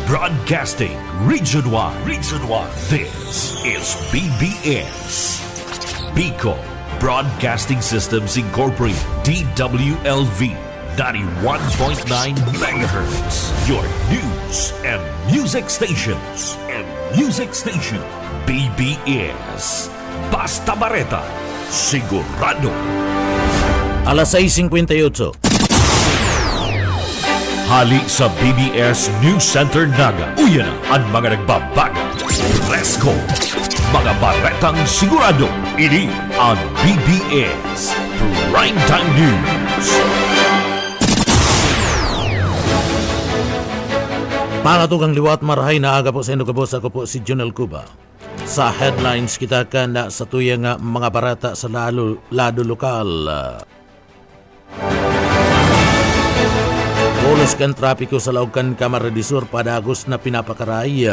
Broadcasting Region 1. Region 1. This is BBS. Bicol Broadcasting Systems Incorporated. DWLV 91.9 MHz. Your news and music stations. BBS. Basta Bareta. Sigurado. Alas 6:58. Hali sa BBS News Center Naga. Uyan na ang mga nagbabaga. Presko. Mga baretang sigurado. Ini ang BBS Primetime News. Pangatong liwat marahay na aga po sa inyo kabos. Ako po si Jonel Cuba. Sa headlines kita na sa tuyang mga barata sa lado lokal. Pulos kan trapiko sa Laucan Camarines del Sur padagos na pinapakaray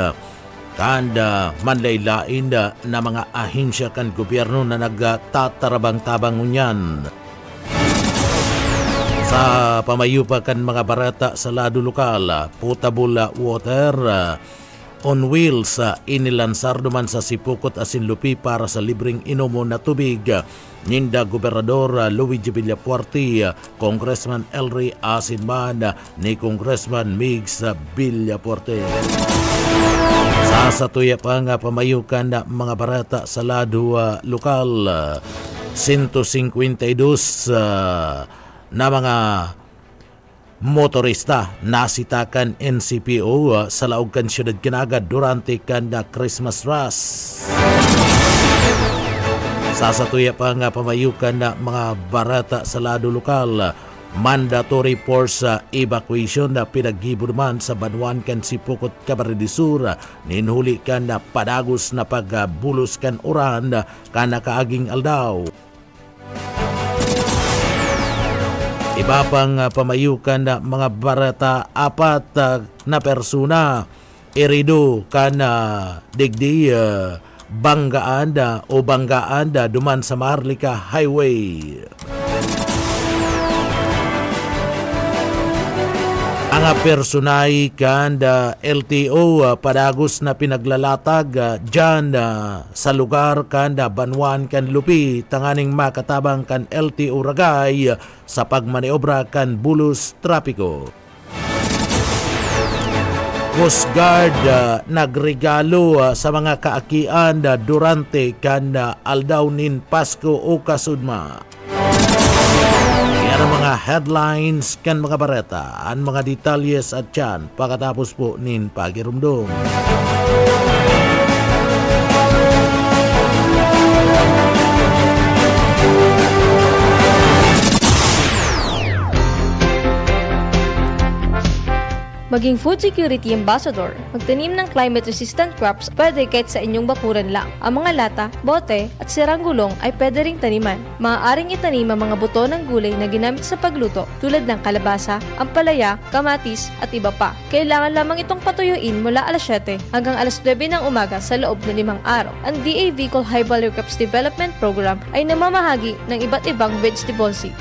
kanda manlaylain na mga ahensya kan gobyerno na nagtatarabang-tabang unyan. Sa pamayupa kan mga barata sa lado lokal, potable water on wheels inilansar duman sa Sipukot Asinlupi para sa libreng inumo na tubig. Ninda Gobernador Luigi Villapuerte, Congressman Elry Asinman ni Congressman Migs Villapuerte. Sa satuya pa nga pamayukan na mga barata sa lado lokal, 152 na mga motorista nasitakan NCPO sa laog kan siyudad Kinaga durante kan Christmas rush. Sasatuya pa nga pamayukan na mga barata sa lado lokal, mandatory force evacuation na pinaghibo naman sa Banwan kan Sipukot Camarines del Sur, ninhuli kan na padagos na pagbulos kan uran kan nakaaging aldaw. Iba pang pamayukan na mga barata, 4 na persona irido kan digdi banggaan duman sa Maharlika Highway. Ang personay kan LTO padagos na pinaglalatag dyan sa lugar kan Banwan kan Lupi, tanganing makatabang kan LTO Ragay sa pagmaniobra kan bulos trapiko. Coast Guard nagregalo sa mga kaakian durante kan aldaw nin Pasko o Kasudma. Yan ang mga headlines kan mga bareta, ang mga detalyes at yan pagkatapos po nin pagirumdum. Maging food security ambassador. Magtanim ng climate-resistant crops pwede kahit sa inyong bakuran lang. Ang mga lata, bote at sirang gulong ay pwede ring taniman. Maaaring itanim ang mga buto ng gulay na ginamit sa pagluto tulad ng kalabasa, ampalaya, kamatis at iba pa. Kailangan lamang itong patuyuin mula alas 7 hanggang alas 9 ng umaga sa loob ng 5 araw. Ang DA Bicol High Value Crops Development Program ay namamahagi ng iba't ibang vegetable seed.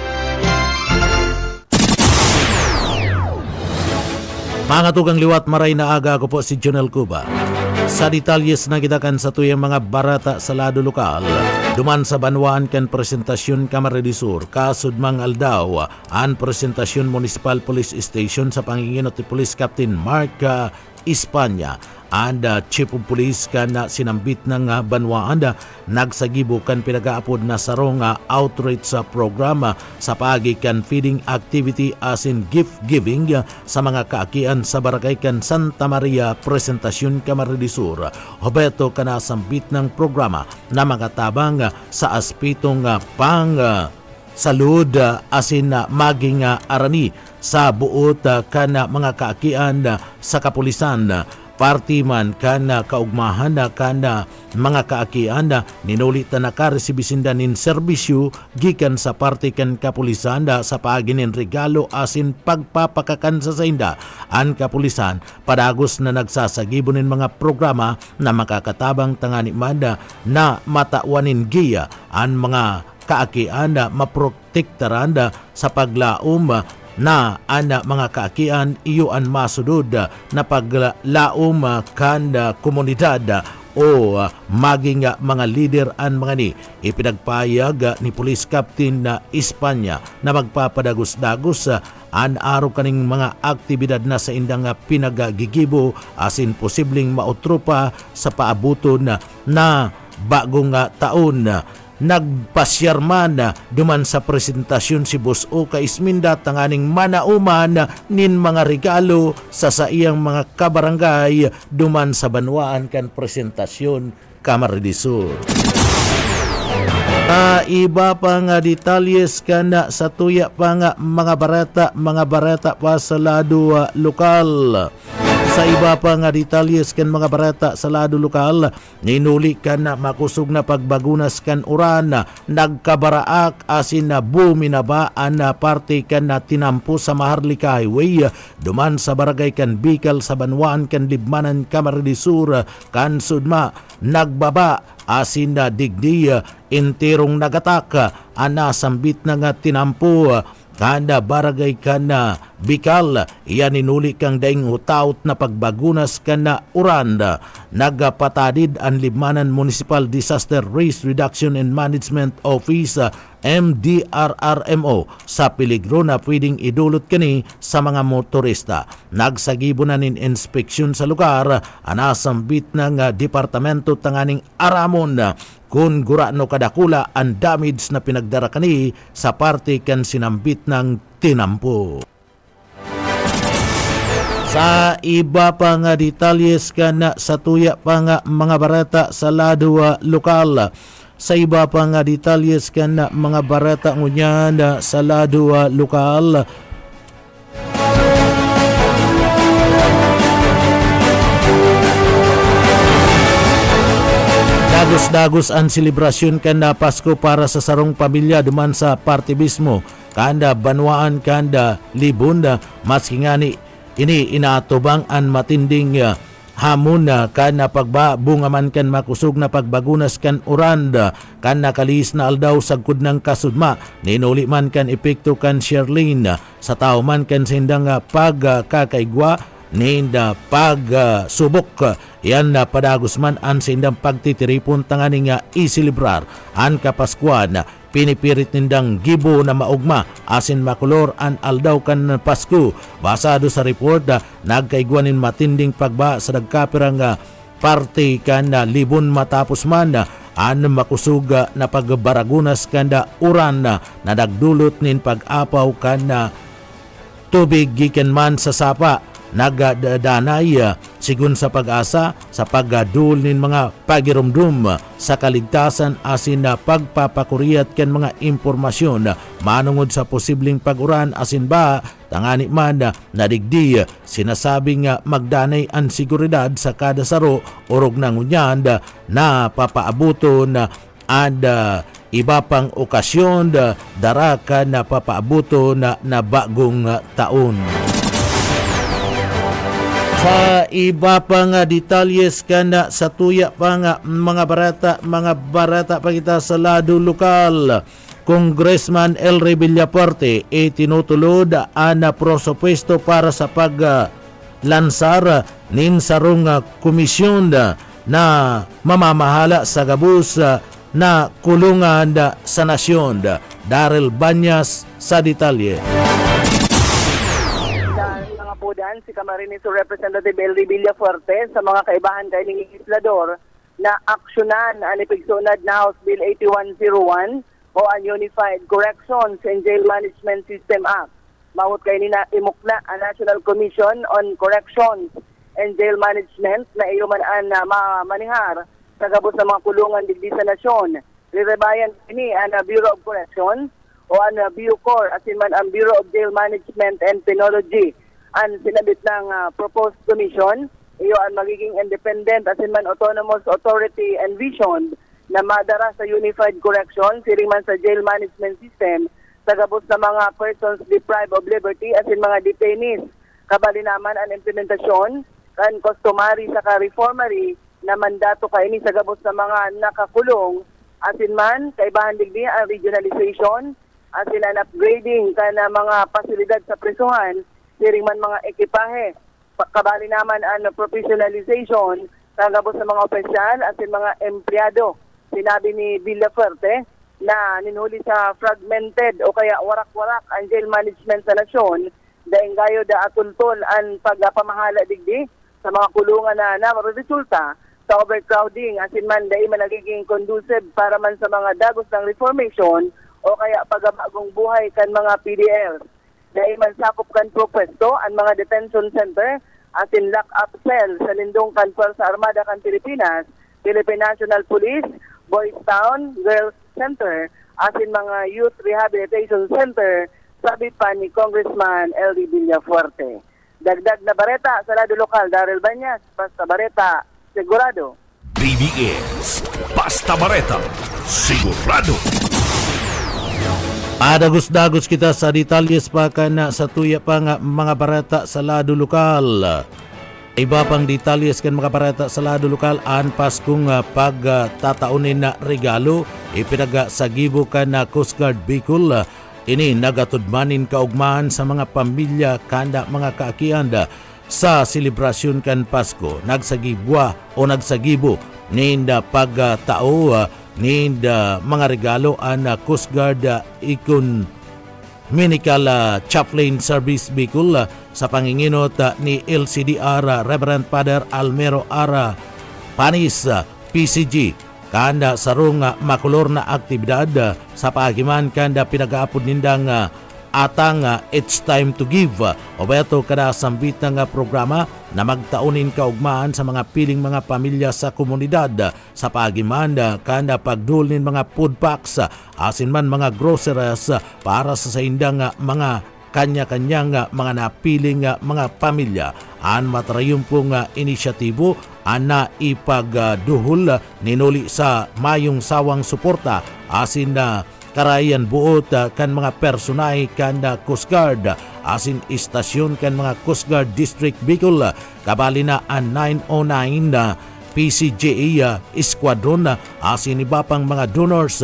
Mga tugang liwat maray na aga, ako po si Jonel Cuba. Sa detalyes na kita kan sa tuyang mga barata sa lado lokal, duman sa Banwan kan presentasyon Camarines del Sur, kasudmang aldaw, ang presentasyon Municipal Police Station sa panginginot ni Police Captain Mark Espanya. And Chief of Police kan sinambit ng Banwaan nagsagibo kan pinagaapod na sarong outreach sa programa sa pagi kan feeding activity as in gift giving sa mga kaakian sa barangay kan Santa Maria Presentasyon Camarines del Sur. Hobeto kan sambit ng programa na makatabang sa aspitong pang salud asin maging arani sa buot kan mga kaakian sa kapulisan. Parti man kan kaugmahan kan mga kaakian ninulit na nakaresebisinda nin serbisyo gikan sa parti kan kapulisan sa paaginin regalo asin pagpapakakan sa sainda. Ang kapulisan padagos na nagsasagibonin mga programa na makakatabang tangani manda na matawanin giya ang mga kaakian maprotektaran sa paglaom na ana mga kaakian iyoan masudod na paglaom kan komunidad o maging mga leader an mga ni. Ipinagpayag ni Police Captain na Espanya na magpapadagos-dagos an araw kaning mga aktibidad na sa indang pinagagigibo asin posibleng mautropa sa paabuton na bagong taon. Nagpasyarman duman sa presentasyon si Boss Oka Isminda tanganing manauman nin mga regalo sa iyang mga kabarangay duman sa banwaan kan presentasyon Camarines Sur. Iba pa nga detalyes kana sa tuya pa nga mga barata pa sa lado lokal. Sa iba pa nga detalyes kan mga barata sa lado lokal, ninuli kan na makusog na pagbagunas kan uran, nagkabaraak asin na buminabaan na parte kan na tinampo sa Maharlika Highway, duman sa barangay kan Bicol sa Banwaan kan Libmanan Camarines Sur kan Sudma, nagbaba asin na digdi enterong nagatak ana sambit na nga tinampo kada barangay kana Bicol. Iyan inuli kang daing hutaut na pagbagunas kana uran. Nagpatadid ang Libmanan Municipal Disaster Risk Reduction and Management Office MDRRMO sa peligro na pwedeng idulot kani sa mga motorista. Nagsagibo na nin inspeksyon sa lugar anasambit ng departamento tanganing Aramon kung gurano kadakula ang damage na pinagdara kani sa parte kan sinambit ng tinampo. Sa iba pa nga detalyes kana sa tuya pa nga mga barata sa lado lokal. Sa iba pa nga detalyes kana mga barata ngunyan sa lado lokal. Dagos-dagos ang selebrasyon kanda Pasko para sa sarong pamilya duman sa parte mismo kanda Banwaan kanda Libunda maski nga ni ini inaatubang an matinding hamon kan na pagbabungaman kan makusog na pagbagunas kan uranda kan nakalis na aldaw sagkod ng kasudma ninuli man kan epekto kan Sherlyn sa tao man kan sindang pagkakaigwa ninda pagsubok yan na padagos man an sindang pagtitiripon tanganing isilibrar an kapaskuan pinipirit nindang gibo na maugma asin makulor an aldaw kan Pasko. Basado sa report nagkaigwanin matinding pagba sa nagkapirang parte kan libon matapos man an makusug na pagbaragunas kanda uran na nagdulot nin pag-apaw kan tubig gikan man sa sapa. Nagdanay sigun sa pag-asa sa pagdul nin mga pagirumdum sa kaligtasan asin na pagpapakuriyat ken mga impormasyon manungod sa posibleng pag-uran asin ba tangani man nadigdi sinasabing magdanay ang seguridad sa kada saro orog ng unyan na papaabuton and iba pang okasyon daraka na papaabuton na bagong taon. Sa iba pa nga detalyes kana sa tuya pa nga mga barata pa kita sa lado lokal. Congressman Elry Villapuerte tinutulod ana prosopuesto para sa paglansar nin sarong komisyon na mamamahala sa gabus na kulungan sa nasyon. Daryl Banyas sa detalye. Si Camarines Sur Representative Elry Villafuerte sa mga kaibahan kay ning legislador na aksyonan ang ipigsunad na House Bill 8101 o ang Unified Corrections and Jail Management System Act. Mahut kay nina imukna ang National Commission on Corrections and Jail Management na iyuman na mamanihar sa gabos ng mga kulungan digdi sa nasyon. Rirebayan ini ang Bureau of Corrections o ang BUCOR asin man ang Bureau of Jail Management and Penology. Ang sinabit ng proposed commission, iyo ang magiging independent asin man autonomous authority and vision na madara sa Unified Correction, siring man sa jail management system, sa gabos na mga persons deprived of liberty asin mga detainees. Kabali naman ang implementasyon kan customary sa reformary na mandato kaini sa gabos na mga nakakulong asin man kaibahan digdi ang regionalization at sila upgrading kana mga pasilidad sa prisuhan, siring man mga ekipahe. Kabali naman ang professionalization kagabos sa mga opisyal at mga empleyado. Sinabi ni Villafuerte na ninhuli sa fragmented o kaya warak-warak ang jail management sa nasyon dahil gayo da atultol ang pagpamahala digdi sa mga kulungan na resulta sa overcrowding asin man dahil man nagiging conducive para man sa mga dagos ng reformation o kaya pagabagong buhay kan mga PDL. Dahil man sakop kan propwesto ang mga detention center asin lock-up cell sa lindong kan Puwersa Armada kan Pilipinas, Philippine National Police, Boys Town, Girls Center, asin mga Youth Rehabilitation Center, sabi pa ni Congressman L.D. Villafuerte. Dagdag na bareta sa lado lokal, Daryl Banyas, Basta Bareta, Sigurado. BBS, Basta Bareta, Sigurado. Adagos-dagos kita sa detalyes pa na sa tuya pa nga mga barata sa lado lokal. Iba pang detalyes kan mga barata sa lado lokal an Paskong pagtataunin na regalo ipinaga sa gibo ka na Coast Guard Bicol. Ini nagatudmanin kaugmahan sa mga pamilya kanda mga kaakianda sa selebrasyon kan Pasko. Nagsagibwa o nagsagibo ninda pagtao ninda mga regalo an Coast Guard ikon Medical Chaplain Service Bicol sa panginginot ni LCDR Reverend Father Almero Ara Panis PCG kanda sarong makulor na aktibidad sa pagiman kanda pinagaapod nindang atang It's Time to Give o beto kada sambit ng programa na magtaunin kaugmaan sa mga piling mga pamilya sa komunidad sa pagiman kanda pagdulnin mga food packs asin man mga groceries para sa indang mga kanya-kanyang mga napiling mga pamilya. An matrayumpong inisyatibo na ipagduhol ninuli sa mayong sawang suporta asin na karayan buot kan mga personay kan Coast Guard asin istasyon kan mga Coast Guard District Bicol kabali na ang 909 PCJA Squadron asin iba pang mga donors.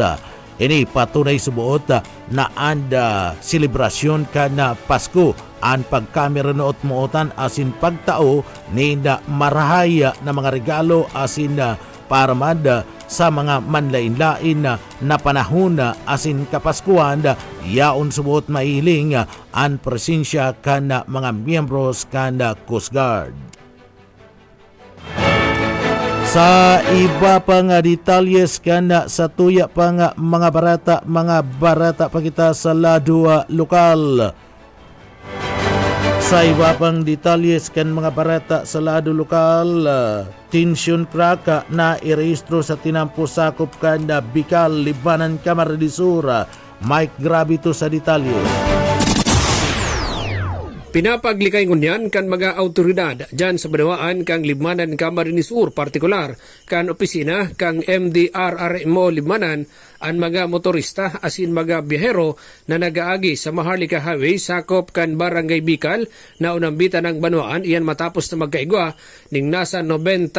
Ini patunay subuot na anda selebrasyon ka na Pasko ang pagkamera noot mootan asin pagtao ninda marahaya na mga regalo asin paramad sa mga manlain-lain na panahon asin kapaskuhan yaon subuot mailing ang presensya ka na mga miyembros ka na Coast Guard. Sa iba pa nga detalyes kana sa tuya pa nga mga barata pa kita sa lado lokal. Sa iba pang detalyes kan mga barata sa lado lokal, tension crack na irehistro sa tinampo sakop kanda Bicol, Libanan, Camarines Sur. Mike Gravito sa detalye. Pinapaglikay ngunyan kan mga autoridad dyan sa Banawaan kang Libmanan Camarines Sur, partikular kan opisina kang MDRRMO Libmanan ang mga motorista asin mga biyahero na nagaagi sa Maharlika Highway sakop kan Barangay Bicol na unambitan ng Banawaan iyan matapos na magkaigwa ning nasa 90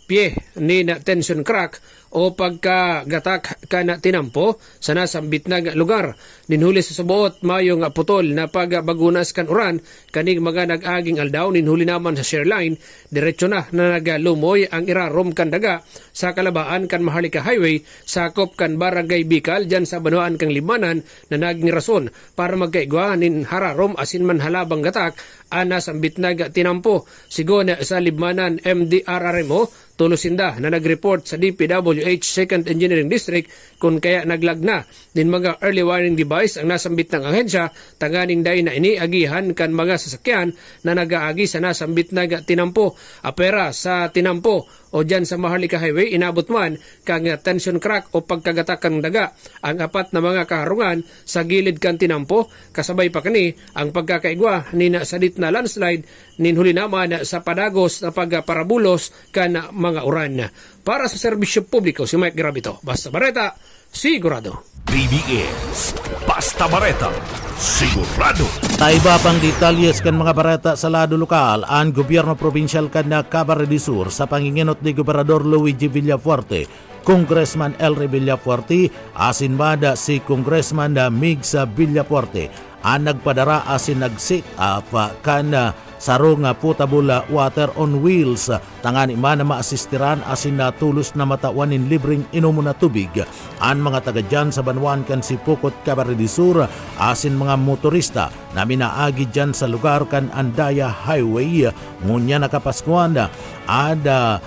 pie ni na tension crack o pagkagatak ka na tinampo sa nasambit na lugar. Ninhuli sa subuot mayong putol na pagbagunas kan uran kaning mga nag-aging aldaw. Ninhuli naman sa share line diretso na nagalumoy ang irarom kan daga sa kalabaan kan Maharlika Highway sakop kan Barangay Bicol dyan sa Banawaan kang Libanan na naging rason para magkaigwa nin hararom asin man halabang gatak ang nasambit na tinampo. Sigon sa Libmanan MDRRMO tulusinda na nag-report sa DPWH 2nd Engineering District kung kaya naglagna din mga early warning device ang nasambit ng ahensya tanganing day na iniagihan kan mga sasakyan na nagaagi sa nasambit na tinampo. Apera sa tinampo o dyan sa Maharlika Highway inabot man kang tension crack o pagkagatakang daga ang apat na mga kaharungan sa gilid kan tinampo. Kasabay pa kani ang pagkakaigwa ni na sadit na landslide ninhuli naman sa padagos na pagparabulos kan mga uran. Para sa serbisyo publiko si Mike Gravito, Basta Bareta, sigurado. BBS Basta Bareta sigurado. Sa iba pang detalyes kan mga barata sa lado lokal, ang gobyerno probinsyal kan na Camarines Sur sa panginginot ni Gobernador Luigi Villafuerte, Congressman Elry Villafuerte, asin mada si Congressman Migsa Villafuerte, ang nagpadara asin nag-sit up kan sarong potable water on wheels tangani man na maasistiran asin na tulos na matawanin libreng inumo na tubig ang mga taga dyan sa Banwan kan Sipokot, Camarines Sur asin mga motorista na minaagi dyan sa lugar kan Andaya Highway ngunya nakapaskuan ada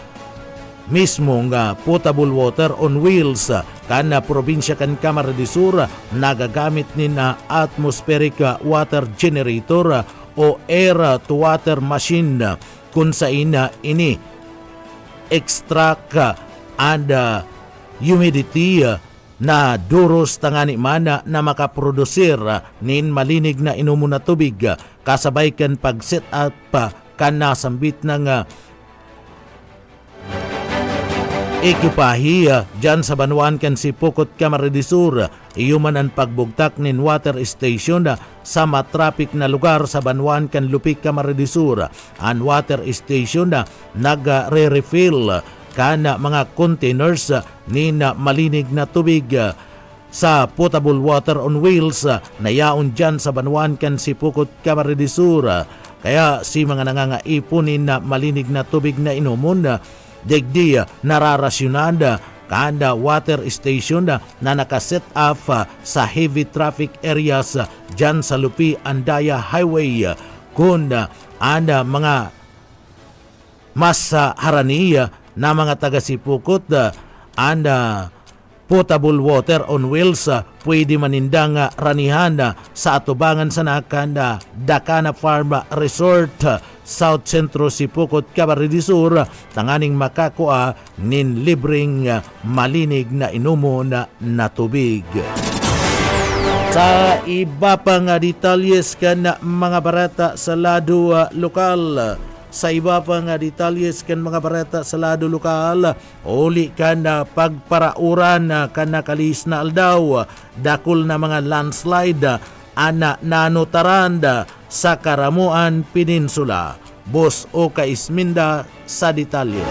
mismong potable water on wheels kan probinsya kan Camarines Sur nagagamit ni na atmospheric water generator o air to water machine kung sa ini extract and humidity na duros tangani mana na makaprodusir nin malinig na inumo na tubig kasabay kan pag set up kan nasambit ng ekipahi dyan sa Banwan kan Sipokot, Camarines Sur. Iyuman ang pagbugtak nin water station sa matraffic na lugar sa Banwan kan Lupik, Camarines Sur. Ang water station nagre-refill kan mga containers nin malinig na tubig sa potable water on wheels na yaon dyan sa Banwan kan Sipokot, Camarines Sur. Kaya si mga nangangaipunin na malinig na tubig na inumon degdi nararasyonan kada water station na nakaset up sa heavy traffic areas dyan sa Lupi Andaya Highway kung ada mga mas harani na mga taga Sipokot anda potable water on wheels pwede manindang ranihan sa atubangan sa nakanda Dakana Farm Resort South Centro Sipokot, Camarines Sur tanganing makakuha nin libreng malinig na inumo na tubig. Sa iba pang detalyes kan mga barata sa lado lokal, sa iba pang detalyes kan mga barata sa lado lokal, uli kan pagparauran kan nakalis na aldaw, dakol na mga landslide ana nanotaranda sa Karamuan Peninsula. Boss Oka Isminda sa detalye.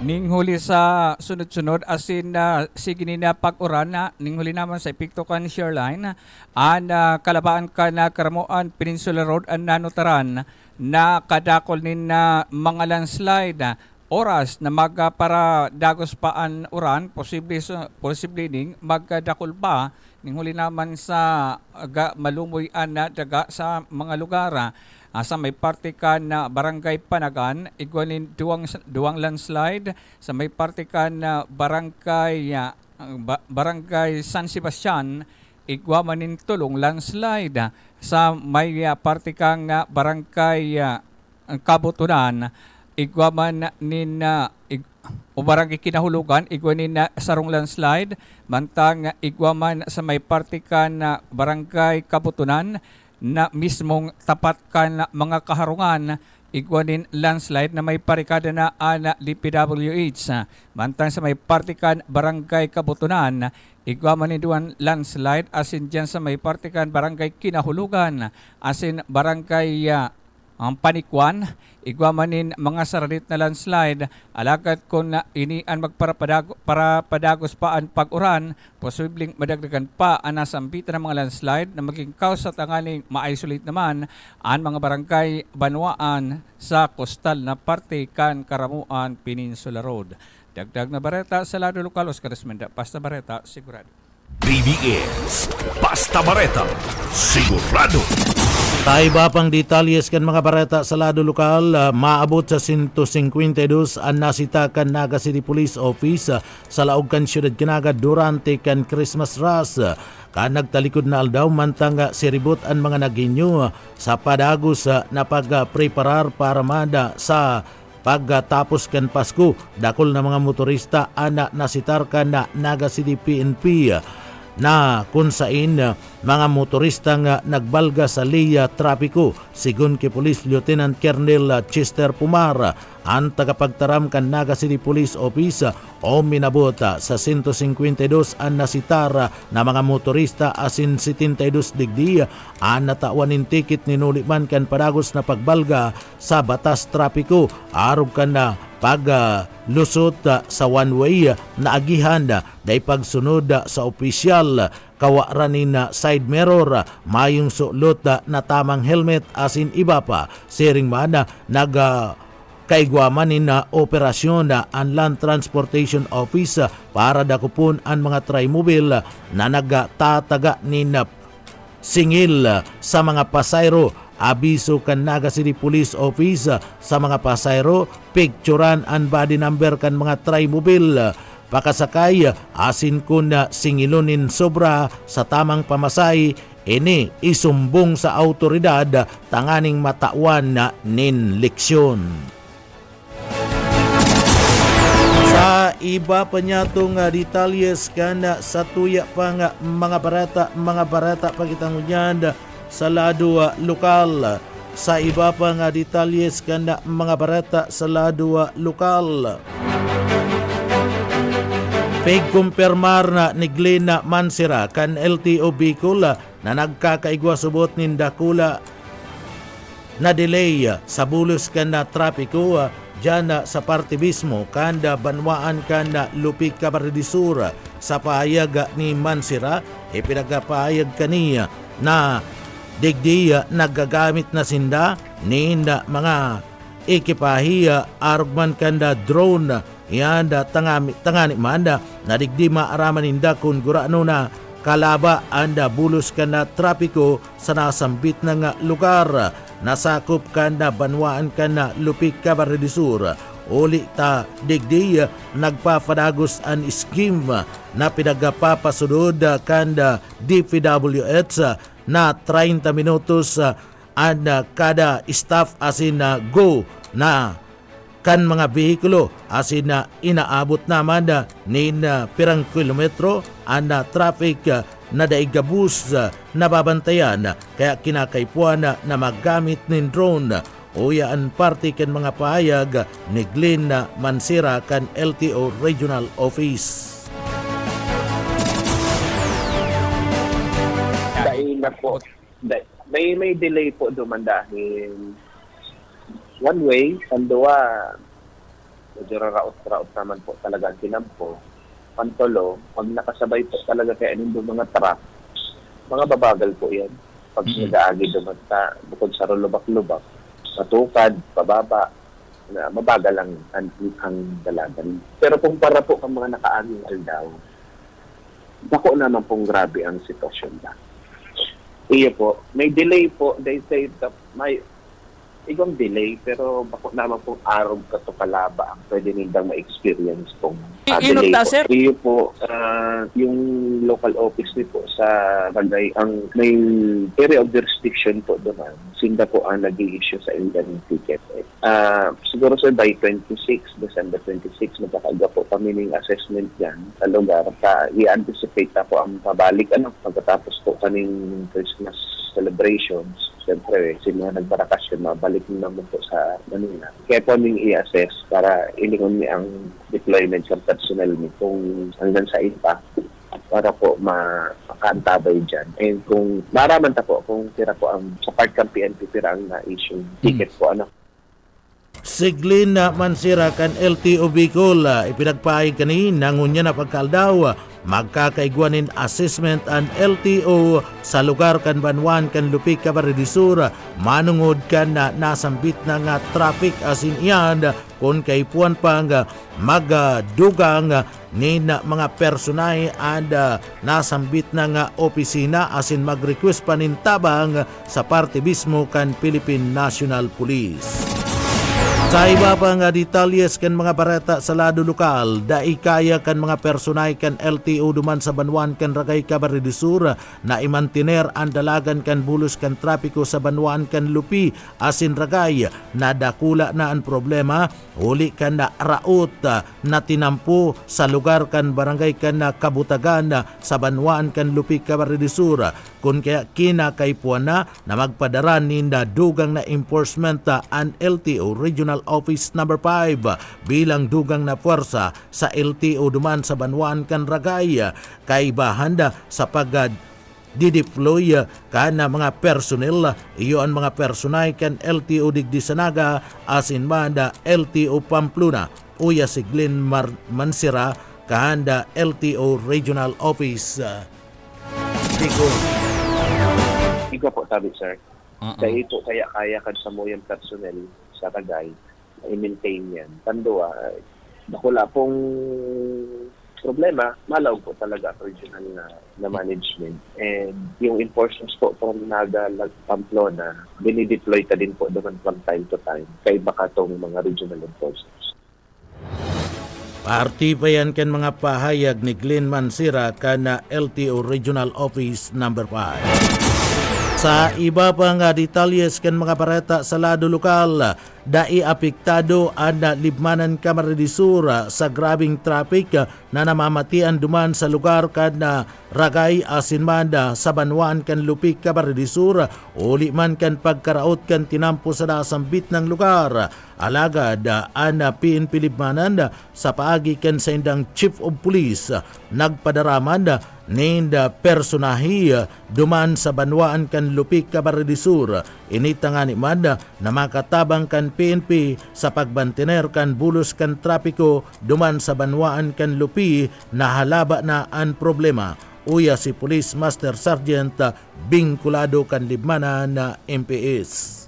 Ning huli sa sunod-sunod asin sige na pag-uran na ning huli naman sa Pictocan Shoreline an kalabaan ka na Karamuan Peninsula Road an nanutaran na kadakol nin mga landslide oras na para dagos pa an uran posible ning magdakol pa ning huli naman sa malumoy na daga sa mga lugar sa may parte ka na Barangay Panagan igwanin duwang landslide sa may parte ka na Barangay San Sebastian igwamanin tulong landslide sa may parte kang Barangay Kabutunan igwaman nin o Barangay Kinahulugan igwanin na sarong landslide mantang igwaman sa may parte ka na Barangay Kabutunan na mismong tapat ka na mga kaharungan igwanin landslide na may parikada na ana DPWH mantang sa may parte ka Barangay Kabutunan igwaman ni duwan landslide asin dyan sa may parte ka Barangay Kinahulugan asin Barangay Panikwan igwamanin mga saradit na landslide alagad kung na inian magparapadagos pa ang pag-uran posibleng madagdagan pa ang nasambitan ng mga landslide na maging cause sa tangaling ma-isolate naman ang mga barangay Banwaan sa coastal na parte kan Karamuan Peninsula Road. Dagdag na bareta sa lado lokal, Oscar Esmenda, Basta Bareta, sigurado. BBS Basta Bareta sigurado. Sa iba pang detalyes kan mga bareta sa lado lokal, maabot sa 152 ang nasita kan Naga City Police Office sa laog kan siyudad Kinaga durante kan Christmas rush. Kan nagtalikod na aldaw mantang siribot ang mga naginyo sa padagos na pagpreparar para mada sa pagtapos kan Pasko. Dakol na mga motorista ana nasitar kan na Naga City PNP na kung sain mga motorista nga nagbalga sa liya trapiko. Sigun kay Police Lieutenant Colonel Chester Pumar, ang tagapagtaram kan Naga City Police Office o minabot sa 152 ang nasitar na mga motorista asin 72 digdi ang natawan ng ticket ni nuliman kan padagos na pagbalga sa batas trapiko arog kan na paglusot sa one-way na agihan day pagsunod sa opisyal kawaranin na side mirror mayong sulot na tamang helmet asin iba pa siring man kaigwamanin na operasyon ang Land Transportation Office para dakupon ang mga trimobile na nagtataga ni singil sa mga pasayro. Abiso kan Naga City Police Office sa mga pasayro, picturean ang body number kan mga trimobile pakasakay asin kun singilonin sobra sa tamang pamasay ini isumbong sa autoridad tanganing matawan na nin leksyon. Sa iba pa niya itong detalyes kan sa tuya pa nga mga barata pagitangunyan sa lado lokal. Sa iba pa nga detalyes kan mga barata sa lado lokal. Pagkumpirmar na ni Glenn Mansira kan LTO Bicol na nagkakaigwa subot nin dakula na delay sa bulos kan na trapiko dyan sa parte mismo kanda banwaan kanda Lupig Camarines sa pahayag ni Mansira pinagpahayag kaniya na digdiya nagagamit na sinda ninda mga ekipahiya arugman kanda drone yanda tangani manda na digdi maaraman ninda kung gurano na kalaba anda bulos kanda trapiko sa nasambit na nga lugar nasakop kanda banwaan kanda Lupig Camarines uli ta digdi nagpapadagos an scheme na pinagpapasunod kanda DPWH na 30 minutos kada staff asin go na kan mga behikulo asin inaabot naman nin pirang kilometro ang traffic na daigabus na babantayan kaya kinakaipuan na magamit nin drone o yaan parte kan mga pahayag ni Glenn Mansira kan LTO Regional Office. Dahil na po, may delay po duman dahil one way, sanduwa, medyo raot-raot naman po talaga ang tinampo. Pantolo, pag nakasabay po talaga kaya anong mga truck, mga babagal po yan. Pag nag-aagi duman bukod sa lubak-lubak, matukad, pababa, na mabagal ang dalagan. Pero kung para po ang mga nakaaging aldaw, bako naman pong grabe ang sitwasyon na. Iyo po, may delay po, they say that may igong delay, pero bako naman pong araw katukalaba ang pwede nindang ma-experience pong delay po. Iyo po, yung local office po sa Bagay, ang may area of jurisdiction po doon, sinda po ang nag-i-issue sa Indian ticket. Siguro sa by 26, December 26, magkakaiga po kami ng assessment yan sa lugar. I-anticipate na po ang pabalik pagkatapos po kaming Christmas celebrations. Siyempre, sila nagbarakasyon, mabalik naman po sa Manila. Kaya po aming i-assess para ilingon niya ang deployment sa personnel niya kung hanggang sa ipa para po makaantabay dyan. And kung maraman ta po, kung tira po ang sa part ng PNP, tira ang na-issue ticket po, Si Glenn Mansira kan LTO Bicol ipinagpahayag kanina ngunya na pagkaldaw magkakaigwanin assessment ang LTO sa lugar kan banwan kan Lupig Camarines manungod kan na nasambit na nga traffic asin iyan kung kaipuan pang magdugang ni na mga personay and nasambit na nga opisina asin mag-request pa nin tabang sa parte mismo kan Philippine National Police. Sa iba pa nga detalyes kan mga bareta sa lado lokal, daikaya kan mga personay kan LTO duman sa Banwan kan Ragay Camarines Sur na imantiner ang dalagan kan bulos kan trapiko sa Banwan kan Lupi asin Ragay na dakula na ang problema uli kan na raot na tinampo sa lugar kan barangay kan na Kabutagan sa Banwan kan Lupi Camarines Sur kun kaya kinakaipuan na magpadaran ni dugang na enforcement ang LTO Regional Office number 5 bilang dugang na puwersa sa LTO duman sa Banwan kan Ragay kaibahanda sa pag dideploy kan mga personnel iyo ang mga personay kan LTO Digdi Sanaga asin manda LTO Pamplona uya si Glenn Mansira kahanda LTO Regional Office Ikaw po sabi, sir. Kaya ito kaya kan sa mo yung personnel sa Ragay i-maintain yan. Tandua, wala pong problema, malaw po talaga original na management. And yung enforcements po from Naga, Pamplona, dinideploy ka din po naman from time to time kay baka tong mga regional enforcements. Parti pa yan kan mga pahayag ni Glenn Mansira kana LTO Regional Office number 5. Sa iba pa nga detalyes kan mga bareta sa lado lokal, dai apektado ang Libmanan Camarines Sur sa grabing traffic na namamatian duman sa lugar kan Ragay asin manda sa Banwan kan Lupi Camarines Sur uli man kan pagkaraot kan tinampo sa nasambit ng lugar. Alagad ang PNP Libmanan sa paagi kan sa indang Chief of Police nagpadaraman ninda personahi duman sa Banwaan kan Lupi Camarines Sur initangani man na makatabang kan PNP sa pagbantiner kan bulos kan trapiko duman sa Banwaan kan Lupi na halaba na ang problema uya si Police Master Sergeant bingkulado kan Libmanan na MPS.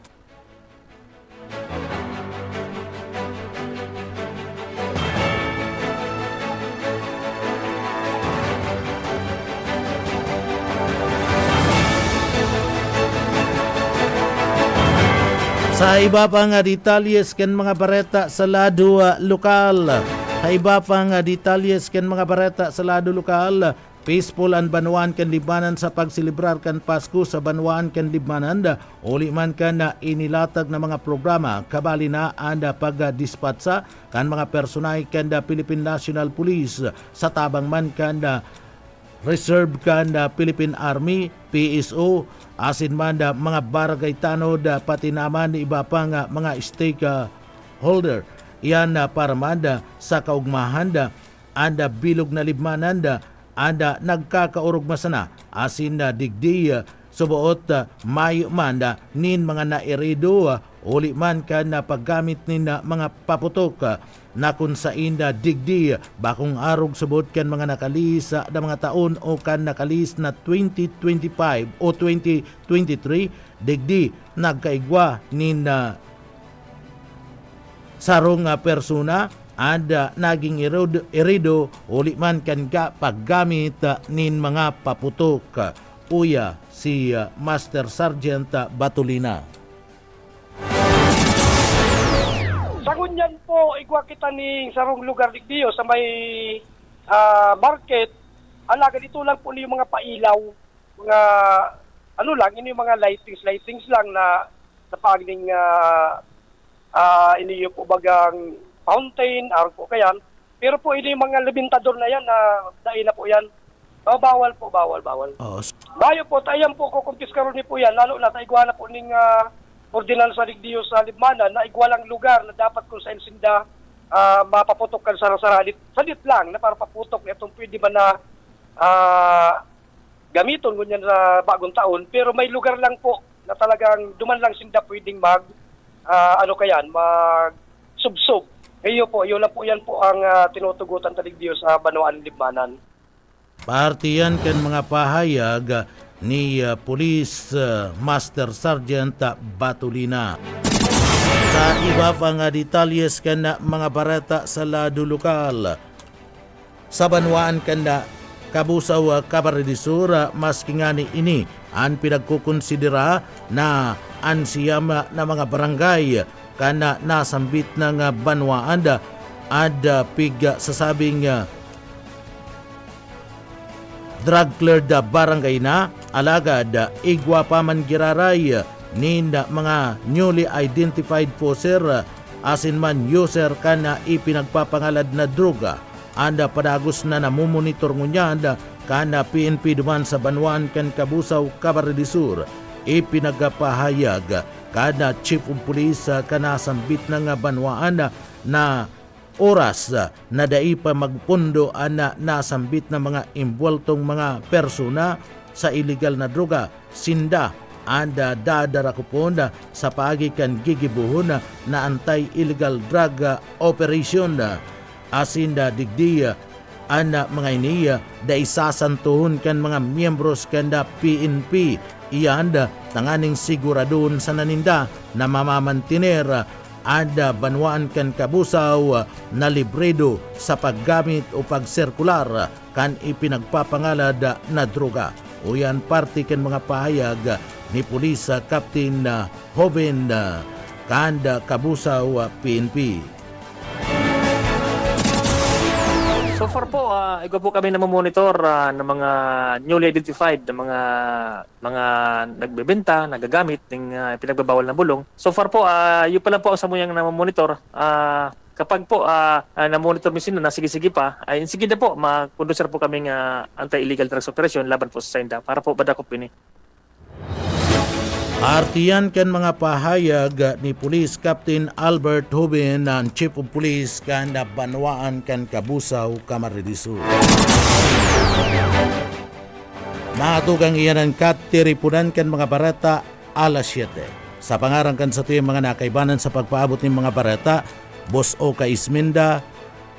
Sa iba pa nga detalyes kan mga bareta sa lado lokal. Sa iba pa nga detalyes kan mga bareta sa lado lokal. Peaceful ang Banwan kan Libmanan sa pagsilibrar kan Pasko sa Banwan kan Libmanan. Uli man kan na inilatag na mga programa kabali na ang pag-dispatsa kan mga personay kan Philippine National Police sa tabang man kan Reserve kan Philippine Army, PSO, asin man mga barangay tanod pati naman iba pang mga stakeholder. Yan para man sa kaugmahan anda bilog na Libmanan anda nagkakaurog masana asin digdi subuot mayo man nin mga nairido uli man kan na paggamit nin mga paputok na kung sa inda digdi bakong arog subot kan mga nakalis na mga taon o kan nakalis na 2025 o 2023 digdi nagkaigwa nin sarong persona ada naging irido uli man kan paggamit nin mga paputok uya si Master Sergeant Batulina. Sagunyan po, igwa kita ning sarong lugar digdiyo sa may market. Alaga dito lang po yung mga pailaw, mga ano lang, ini mga lightings lang na pagning iniyo po bagang fountain, araw po kayan. Pero po ini mga libintador na yan, dahil na po yan. Oh, bawal po, bawal. Oh. Bayo po, tayan po ko kumpis karon ni po yan, lalo na taigwa na po ning ordinansa digdiyo sa Libmanan na igwalang lugar na dapat kung sa insinda mapaputok kan sarang-sarang salit lang na para paputok na itong pwede ba na gamiton ganyan sa bagong taon, pero may lugar lang po na talagang duman lang sinda pwedeng mag subsob. Yun lang po yan po ang tinutugutan taligdiyo sa Banwaan Libmanan. Partiyan kan mga pahayag ni Police Master Sergeant Batulina. Sa iba pa nga detalyes kan mga bareta sa lado lokal. Sa Banwaan kan Kabusaw Camarines Sur maski nga ni ini ang pinagkukonsidera na ansiyam na mga barangay kana nasambit na nga banwaan ada piga sasabing drug cleared barangay na alagad igwa pa man giraray ninda mga newly identified poser asin man user kana ipinagpapangalad na droga anda padagos na namumonitor ngunya kana PNP duman sa Banwaan kan Kabusaw, Camarines Sur ipinagpahayag kada chief of police kana sambit na nga Banwaan na oras na dai pa magpundo ana nasambit na mga imboltong mga persona sa illegal na droga sinda anda dadara kupon sa pagikan gigibuhon na anti-illegal drug operation asinda digdi ana mga iniya da isasantuhon kan mga miyembros kanda PNP iyanda tanganing siguradon sa naninda na mamamantiner ada Banwaan kan Kabusaw na libredo sa paggamit o pagsirkular kan ipinagpapangalad na droga. O yan parte kan mga pahayag ni Pulis Captain Hoben Kanda Kabusaw PNP. So far po, ikaw po kami namomonitor ng mga newly identified na mga nagbebenta, nagagamit ng pinagbabawal na bulong. So far po, yun pa lang po ang samuyang namomonitor. Kapag po namonitor mismo na sige-sige pa, ay sige na po, makondusar po kaming anti-illegal drugs operation laban po sa Sainda para po badakop ini. Artiyan kan mga pahayag ni Police Captain Albert Hoben ng Chief of Police kan Banwaan kan Kabusaw, Camarines Sur. Matugang iyan ang katiripunan kan mga barata alas 7. Sa pangarang kan sa tuyang mga nakaibanan sa pagpaabot ng mga barata, Boss Oka Isminda,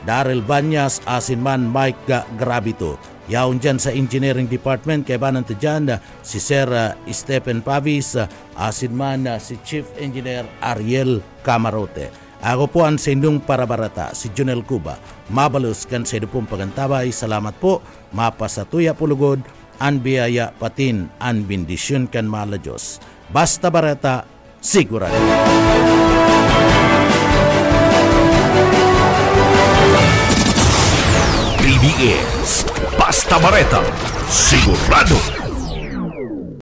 Daryl Banyas, asinman Mike Gravito. Yaon dyan sa Engineering Department, kaibanan ta dyan si Sir Stephen Pavis, asinman si Chief Engineer Ariel Camarote. Ako po ang sindong parabarata, si Junel Cuba. Mabalos kan sa idupong pagantabay. Salamat po, mapasatuya pulugod, an biyaya patin, an bendisyon kan mala Diyos. Basta barata, sigurado. PBS Basta Bareta, sigurado.